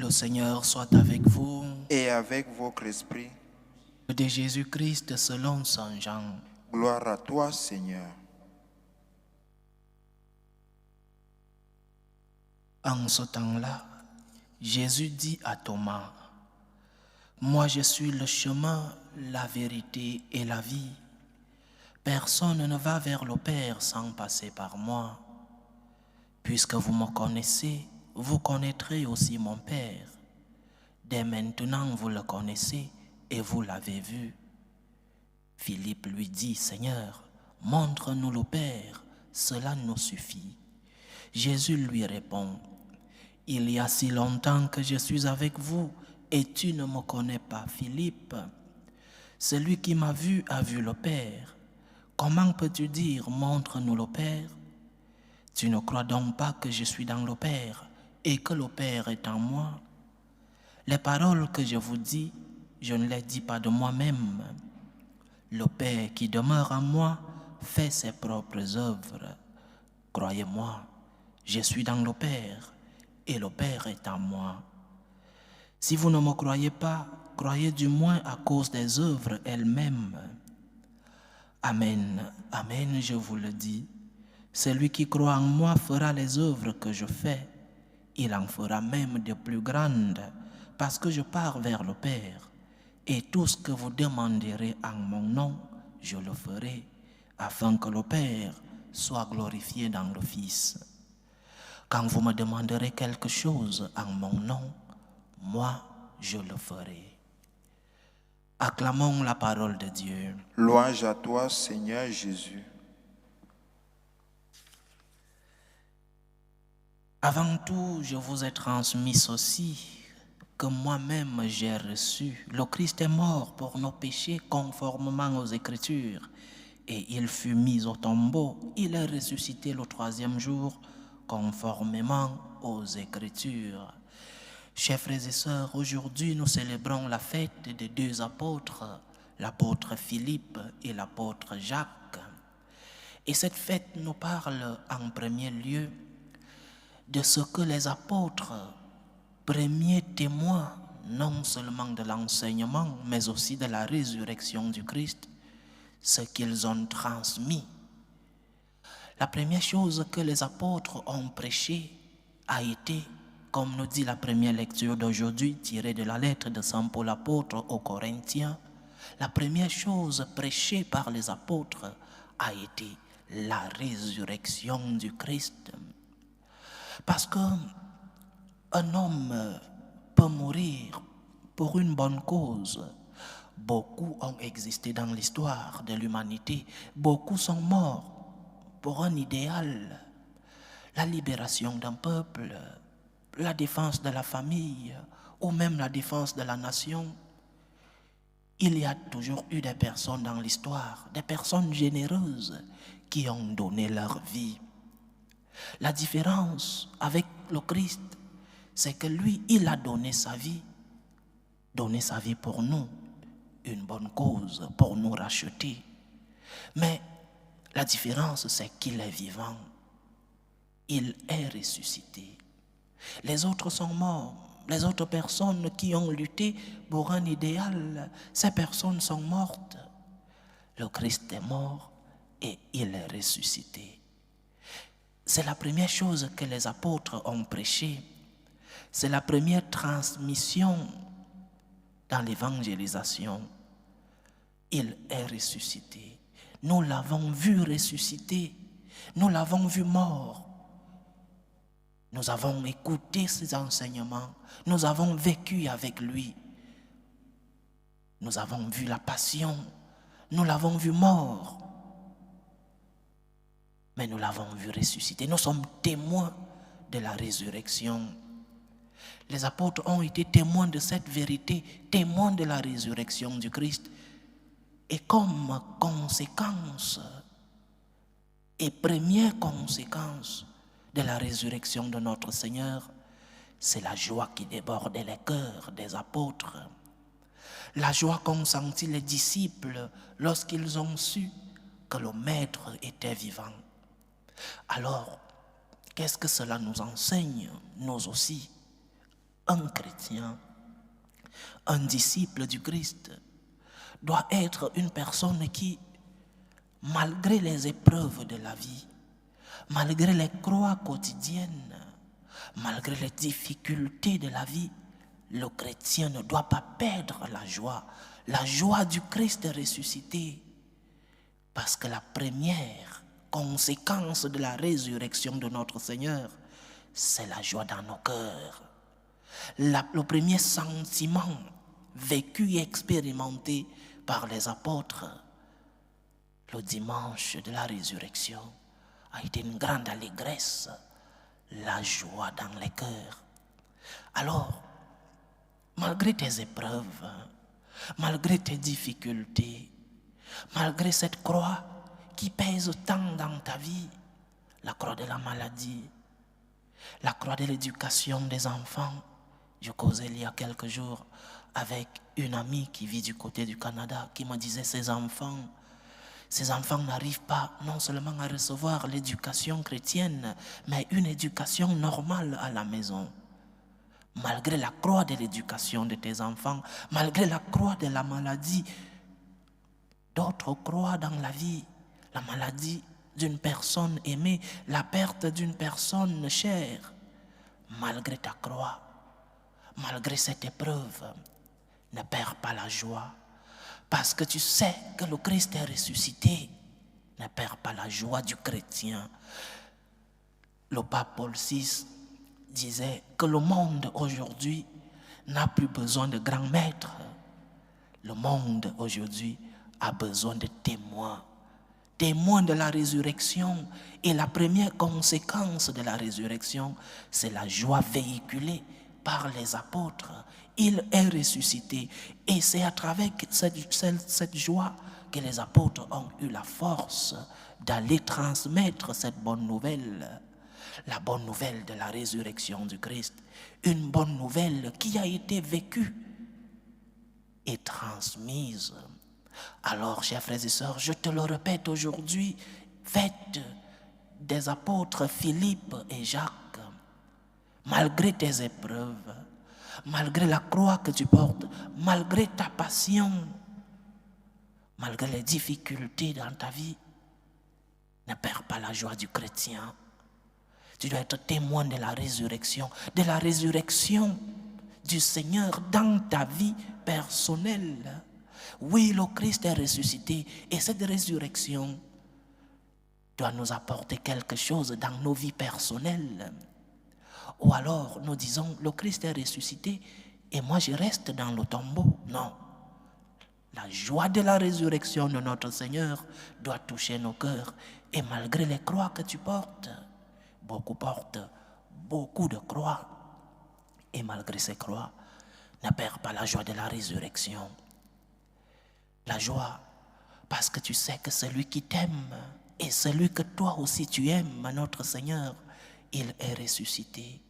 Le Seigneur soit avec vous. Et avec votre esprit. De Jésus-Christ selon Saint Jean. Gloire à toi, Seigneur. En ce temps-là, Jésus dit à Thomas, « Moi je suis le chemin, la vérité et la vie. Personne ne va vers le Père sans passer par moi. Puisque vous me connaissez, vous connaîtrez aussi mon Père. Dès maintenant vous le connaissez et vous l'avez vu. » Philippe lui dit, « Seigneur, montre-nous le Père, cela nous suffit. » Jésus lui répond, « Il y a si longtemps que je suis avec vous et tu ne me connais pas, Philippe. Celui qui m'a vu a vu le Père. Comment peux-tu dire, montre-nous le Père? Tu ne crois donc pas que je suis dans le Père et que le Père est en moi? Les paroles que je vous dis, je ne les dis pas de moi-même. Le Père qui demeure en moi fait ses propres œuvres. Croyez-moi, je suis dans le Père et le Père est en moi. Si vous ne me croyez pas, croyez du moins à cause des œuvres elles-mêmes. Amen, amen, je vous le dis. Celui qui croit en moi fera les œuvres que je fais. Il en fera même de plus grandes, parce que je pars vers le Père. Et tout ce que vous demanderez en mon nom, je le ferai, afin que le Père soit glorifié dans le Fils. Quand vous me demanderez quelque chose en mon nom, moi, je le ferai. Acclamons la parole de Dieu. Louange à toi, Seigneur Jésus. Avant tout, je vous ai transmis ceci, que moi-même j'ai reçu. Le Christ est mort pour nos péchés conformément aux Écritures, et il fut mis au tombeau. Il est ressuscité le troisième jour conformément aux Écritures. Chers frères et sœurs, aujourd'hui nous célébrons la fête des deux apôtres, l'apôtre Philippe et l'apôtre Jacques. Et cette fête nous parle en premier lieu de ce que les apôtres, premiers témoins, non seulement de l'enseignement, mais aussi de la résurrection du Christ, ce qu'ils ont transmis. La première chose que les apôtres ont prêché a été, comme nous dit la première lecture d'aujourd'hui, tirée de la lettre de Saint Paul apôtre aux Corinthiens, la première chose prêchée par les apôtres a été la résurrection du Christ. Parce qu'un homme peut mourir pour une bonne cause. Beaucoup ont existé dans l'histoire de l'humanité. Beaucoup sont morts pour un idéal. La libération d'un peuple, la défense de la famille ou même la défense de la nation. Il y a toujours eu des personnes dans l'histoire, des personnes généreuses qui ont donné leur vie. La différence avec le Christ, c'est que lui, il a donné sa vie pour nous, une bonne cause, pour nous racheter. Mais la différence, c'est qu'il est vivant. Il est ressuscité. Les autres sont morts. Les autres personnes qui ont lutté pour un idéal, ces personnes sont mortes. Le Christ est mort et il est ressuscité. C'est la première chose que les apôtres ont prêché. C'est la première transmission dans l'évangélisation. Il est ressuscité. Nous l'avons vu ressusciter. Nous l'avons vu mort. Nous avons écouté ses enseignements. Nous avons vécu avec lui. Nous avons vu la passion. Nous l'avons vu mort. Mais nous l'avons vu ressusciter. Nous sommes témoins de la résurrection. Les apôtres ont été témoins de cette vérité, témoins de la résurrection du Christ. Et comme conséquence et première conséquence de la résurrection de notre Seigneur, c'est la joie qui débordait les cœurs des apôtres. La joie qu'ont senti les disciples lorsqu'ils ont su que le Maître était vivant. Alors, qu'est-ce que cela nous enseigne, nous aussi? Un chrétien, un disciple du Christ doit être une personne qui, malgré les épreuves de la vie, malgré les croix quotidiennes, malgré les difficultés de la vie, le chrétien ne doit pas perdre la joie du Christ ressuscité. Parce que la première conséquence de la résurrection de notre Seigneur, c'est la joie dans nos cœurs. Le premier sentiment vécu et expérimenté par les apôtres le dimanche de la résurrection a été une grande allégresse, la joie dans les cœurs. Alors, malgré tes épreuves, malgré tes difficultés, malgré cette croix qui pèse tant dans ta vie, la croix de la maladie, la croix de l'éducation des enfants. Je causais il y a quelques jours avec une amie qui vit du côté du Canada qui me disait ces enfants n'arrivent pas non seulement à recevoir l'éducation chrétienne, mais une éducation normale à la maison. Malgré la croix de l'éducation de tes enfants, malgré la croix de la maladie, d'autres croient dans la vie, la maladie d'une personne aimée, la perte d'une personne chère. Malgré ta croix, malgré cette épreuve, ne perds pas la joie. Parce que tu sais que le Christ est ressuscité, ne perds pas la joie du chrétien. Le pape Paul VI disait que le monde aujourd'hui n'a plus besoin de grands maîtres. Le monde aujourd'hui a besoin de témoins. Témoins de la résurrection. Et la première conséquence de la résurrection, c'est la joie véhiculée par les apôtres. Il est ressuscité. Et c'est à travers cette joie que les apôtres ont eu la force d'aller transmettre cette bonne nouvelle. La bonne nouvelle de la résurrection du Christ. Une bonne nouvelle qui a été vécue et transmise. Alors, chers frères et sœurs, je te le répète aujourd'hui, faites des apôtres Philippe et Jacques, malgré tes épreuves, malgré la croix que tu portes, malgré ta passion, malgré les difficultés dans ta vie, ne perds pas la joie du chrétien. Tu dois être témoin de la résurrection du Seigneur dans ta vie personnelle. Oui, le Christ est ressuscité et cette résurrection doit nous apporter quelque chose dans nos vies personnelles. Ou alors nous disons, le Christ est ressuscité et moi je reste dans le tombeau. Non. La joie de la résurrection de notre Seigneur doit toucher nos cœurs. Et malgré les croix que tu portes, beaucoup portent beaucoup de croix. Et malgré ces croix, ne perds pas la joie de la résurrection. La joie, parce que tu sais que celui qui t'aime et celui que toi aussi tu aimes, notre Seigneur, il est ressuscité.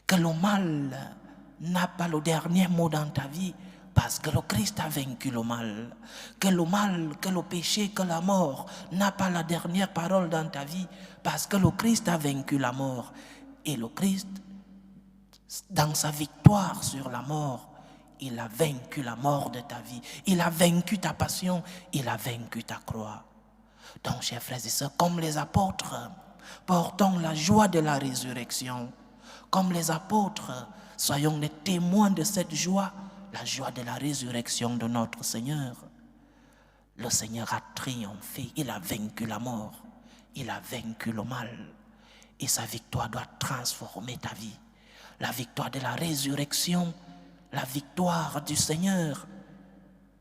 Que le mal n'a pas le dernier mot dans ta vie, parce que le Christ a vaincu le mal. Que le mal, que le péché, que la mort n'a pas la dernière parole dans ta vie, parce que le Christ a vaincu la mort. Et le Christ, dans sa victoire sur la mort, il a vaincu la mort de ta vie. Il a vaincu ta passion. Il a vaincu ta croix. Donc, chers frères et sœurs, comme les apôtres, portons la joie de la résurrection. Comme les apôtres, soyons les témoins de cette joie, la joie de la résurrection de notre Seigneur. Le Seigneur a triomphé. Il a vaincu la mort. Il a vaincu le mal. Et sa victoire doit transformer ta vie. La victoire de la résurrection, la victoire du Seigneur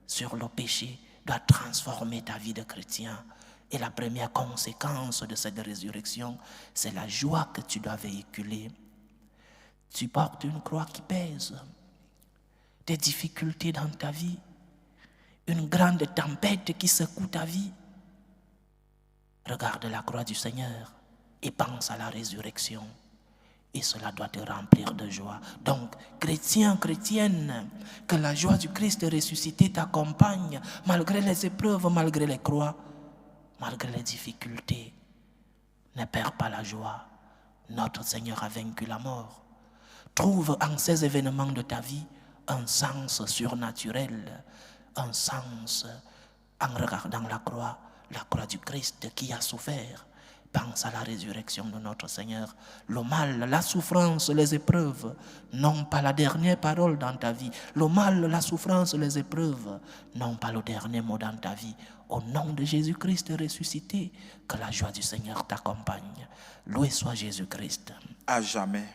sur le péché doit transformer ta vie de chrétien. Et la première conséquence de cette résurrection, c'est la joie que tu dois véhiculer. Tu portes une croix qui pèse, des difficultés dans ta vie, une grande tempête qui secoue ta vie. Regarde la croix du Seigneur et pense à la résurrection. Et cela doit te remplir de joie. Donc, chrétien, chrétienne, que la joie du Christ ressuscité t'accompagne, malgré les épreuves, malgré les croix, malgré les difficultés. Ne perds pas la joie. Notre Seigneur a vaincu la mort. Trouve en ces événements de ta vie un sens surnaturel, un sens en regardant la croix du Christ qui a souffert. Pense à la résurrection de notre Seigneur. Le mal, la souffrance, les épreuves n'ont pas la dernière parole dans ta vie. Le mal, la souffrance, les épreuves n'ont pas le dernier mot dans ta vie. Au nom de Jésus-Christ ressuscité, que la joie du Seigneur t'accompagne. Loué soit Jésus-Christ. À jamais.